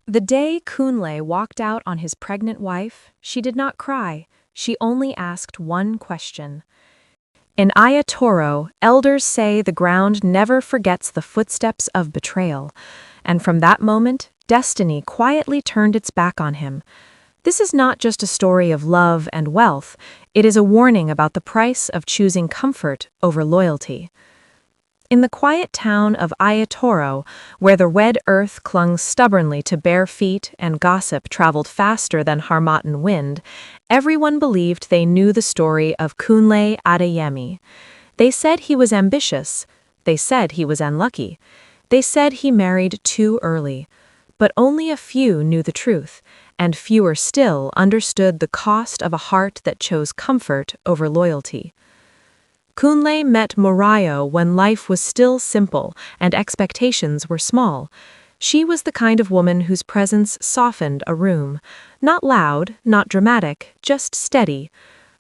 The day Kunle walked out on his pregnant wife, she did not cry. She only asked one question. In Ayatoro, elders say the ground never forgets the footsteps of betrayal, and from that moment, destiny quietly turned its back on him. This is not just a story of love and wealth, it is a warning about the price of choosing comfort over loyalty. In the quiet town of Ayatoro, where the red earth clung stubbornly to bare feet and gossip traveled faster than Harmattan wind, everyone believed they knew the story of Kunle Adeyemi. They said he was ambitious. They said he was unlucky. They said he married too early. But only a few knew the truth, and fewer still understood the cost of a heart that chose comfort over loyalty. Kunle met Morayo when life was still simple and expectations were small. She was the kind of woman whose presence softened a room. Not loud, not dramatic, just steady.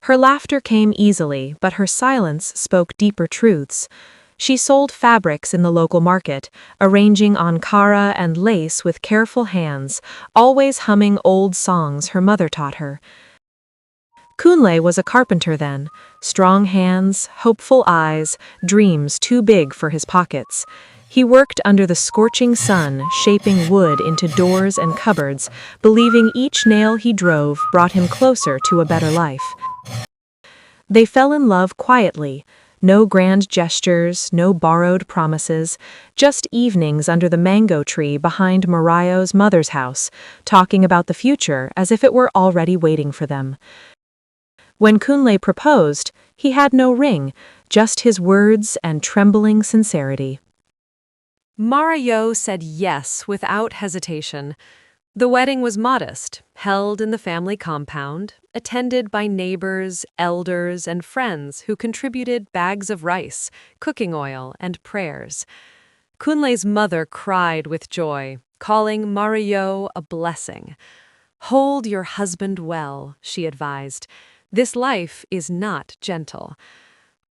Her laughter came easily, but her silence spoke deeper truths. She sold fabrics in the local market, arranging ankara and lace with careful hands, always humming old songs her mother taught her. Kunle was a carpenter then, strong hands, hopeful eyes, dreams too big for his pockets. He worked under the scorching sun, shaping wood into doors and cupboards, believing each nail he drove brought him closer to a better life. They fell in love quietly. No grand gestures, no borrowed promises, just evenings under the mango tree behind Morayo's mother's house, talking about the future as if it were already waiting for them. When Kunle proposed, he had no ring, just his words and trembling sincerity. Morayo said yes without hesitation. The wedding was modest, held in the family compound, attended by neighbors, elders, and friends who contributed bags of rice, cooking oil, and prayers. Kunle's mother cried with joy, calling Morayo a blessing. "Hold your husband well," she advised. "This life is not gentle."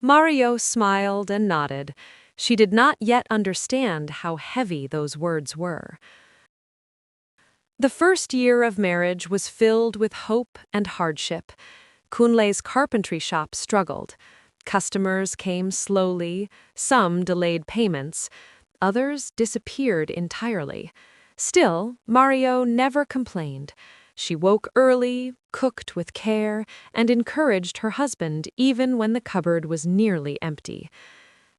Morayo smiled and nodded. She did not yet understand how heavy those words were. The first year of marriage was filled with hope and hardship. Kunle's carpentry shop struggled. Customers came slowly, some delayed payments, others disappeared entirely. Still, Morayo never complained. She woke early, cooked with care, and encouraged her husband even when the cupboard was nearly empty.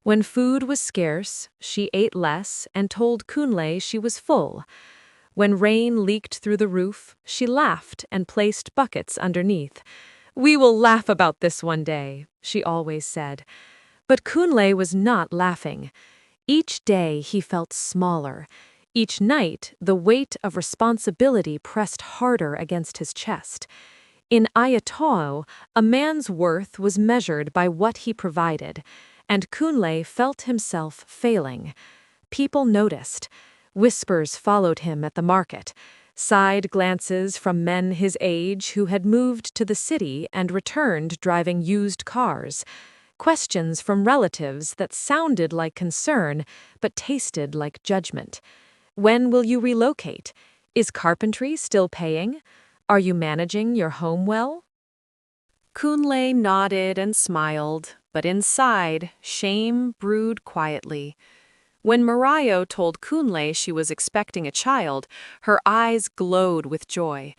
When food was scarce, she ate less and told Kunle she was full. When rain leaked through the roof, she laughed and placed buckets underneath. "We will laugh about this one day," she always said. But Kunle was not laughing. Each day he felt smaller. Each night, the weight of responsibility pressed harder against his chest. In Ayatoro, a man's worth was measured by what he provided, and Kunle felt himself failing. People noticed. Whispers followed him at the market, side glances from men his age who had moved to the city and returned driving used cars, questions from relatives that sounded like concern but tasted like judgment. When will you relocate? Is carpentry still paying? Are you managing your home well? Kunle nodded and smiled, but inside, shame brewed quietly. When Morayo told Kunle she was expecting a child, her eyes glowed with joy.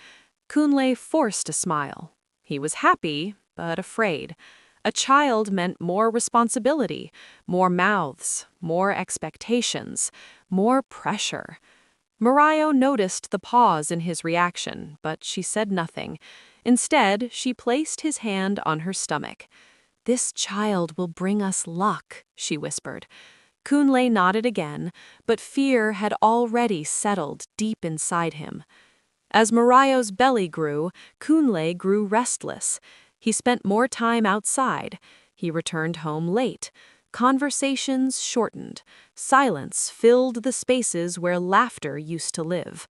Kunle forced a smile. He was happy, but afraid. A child meant more responsibility, more mouths, more expectations, more pressure. Morayo noticed the pause in his reaction, but she said nothing. Instead, she placed his hand on her stomach. "This child will bring us luck," she whispered. Kunle nodded again, but fear had already settled deep inside him. As Morayo's belly grew, Kunle grew restless. He spent more time outside. He returned home late. Conversations shortened. Silence filled the spaces where laughter used to live.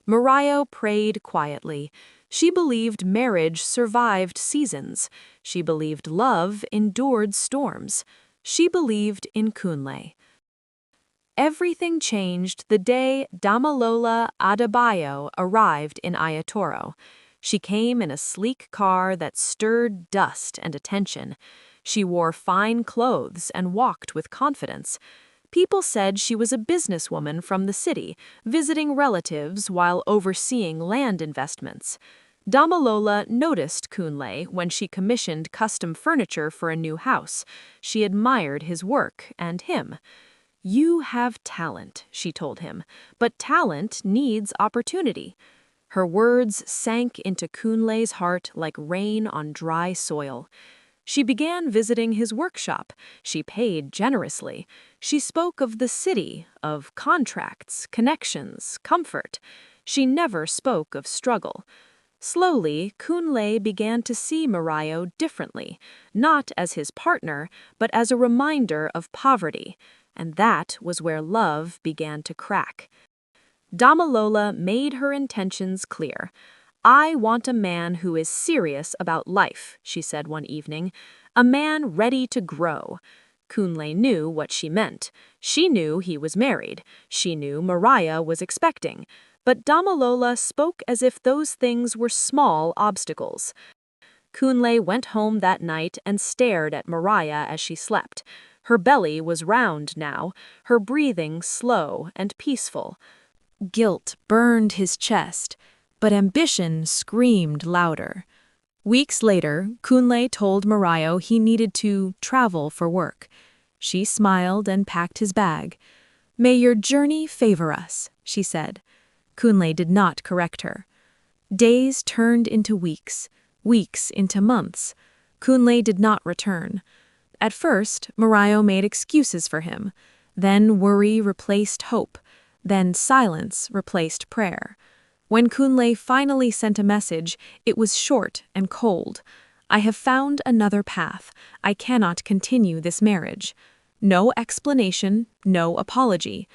Morayo prayed quietly. She believed marriage survived seasons. She believed love endured storms. She believed in Kunle. Everything changed the day Damalola Adebayo arrived in Ayatoro. She came in a sleek car that stirred dust and attention. She wore fine clothes and walked with confidence. People said she was a businesswoman from the city, visiting relatives while overseeing land investments. Damalola noticed Kunle when she commissioned custom furniture for a new house. She admired his work and him. "You have talent," she told him, "but talent needs opportunity." Her words sank into Kunle's heart like rain on dry soil. She began visiting his workshop. She paid generously. She spoke of the city, of contracts, connections, comfort. She never spoke of struggle. Slowly, Kunle began to see Marayo differently, not as his partner, but as a reminder of poverty. And that was where love began to crack. Damalola made her intentions clear. "I want a man who is serious about life," she said one evening. "A man ready to grow." Kunle knew what she meant. She knew he was married. She knew Mariah was expecting. But Damalola spoke as if those things were small obstacles. Kunle went home that night and stared at Mariah as she slept. Her belly was round now, her breathing slow and peaceful. Guilt burned his chest, but ambition screamed louder. Weeks later, Kunle told Marayo he needed to travel for work. She smiled and packed his bag. "May your journey favor us," she said. Kunle did not correct her. Days turned into weeks, weeks into months. Kunle did not return. At first, Marayo made excuses for him. Then worry replaced hope. Then silence replaced prayer. When Kunle finally sent a message, it was short and cold. "I have found another path. I cannot continue this marriage." No explanation, no apology.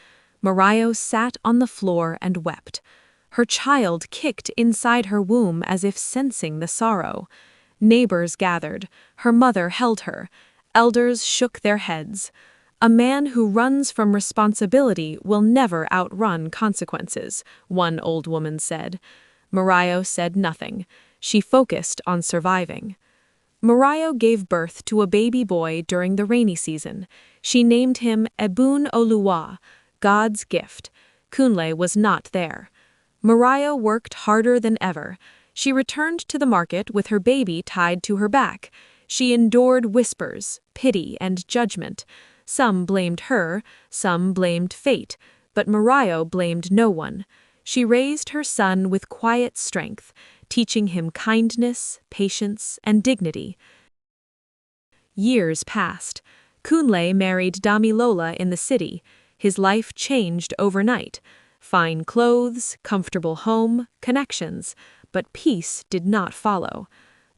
Marayo sat on the floor and wept. Her child kicked inside her womb as if sensing the sorrow. Neighbors gathered. Her mother held her. Elders shook their heads. "A man who runs from responsibility will never outrun consequences," one old woman said. Marayo said nothing. She focused on surviving. Marayo gave birth to a baby boy during the rainy season. She named him Ebun Oluwa, God's gift. Kunle was not there. Marayo worked harder than ever. She returned to the market with her baby tied to her back. She endured whispers, pity, and judgment. Some blamed her, some blamed fate, but Marayo blamed no one. She raised her son with quiet strength, teaching him kindness, patience, and dignity. Years passed. Kunle married Damilola in the city. His life changed overnight. Fine clothes, comfortable home, connections, but peace did not follow.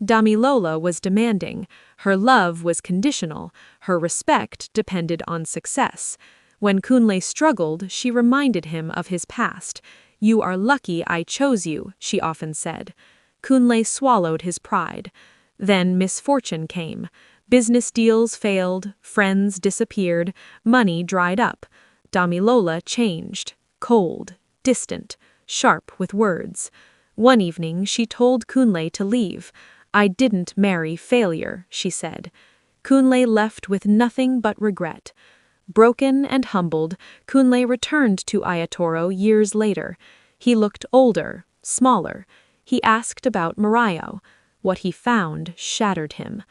Damilola was demanding. Her love was conditional. Her respect depended on success. When Kunle struggled, she reminded him of his past. "You are lucky I chose you," she often said. Kunle swallowed his pride. Then misfortune came. Business deals failed, friends disappeared, money dried up. Damilola changed, cold, distant, sharp with words. One evening she told Kunle to leave. "I didn't marry failure," she said. Kunle left with nothing but regret. Broken and humbled, Kunle returned to Ayatoro years later. He looked older, smaller. He asked about Marayo. What he found shattered him.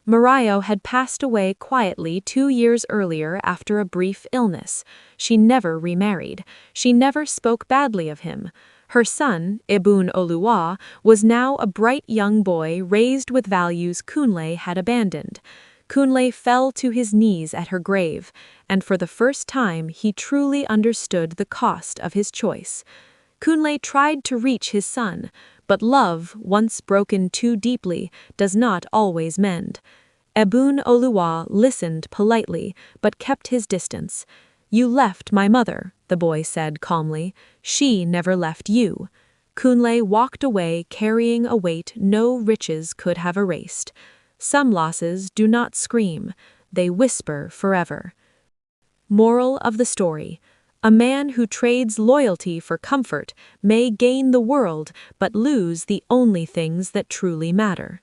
Marayo had passed away quietly 2 years earlier after a brief illness. She never remarried. She never spoke badly of him. Her son, Ebun Oluwa, was now a bright young boy raised with values Kunle had abandoned. Kunle fell to his knees at her grave, and for the first time he truly understood the cost of his choice. Kunle tried to reach his son, but love, once broken too deeply, does not always mend. Ebun Oluwa listened politely, but kept his distance. "You left my mother," the boy said calmly. "She never left you." Kunle walked away carrying a weight no riches could have erased. Some losses do not scream, they whisper forever. Moral of the story: a man who trades loyalty for comfort may gain the world but lose the only things that truly matter.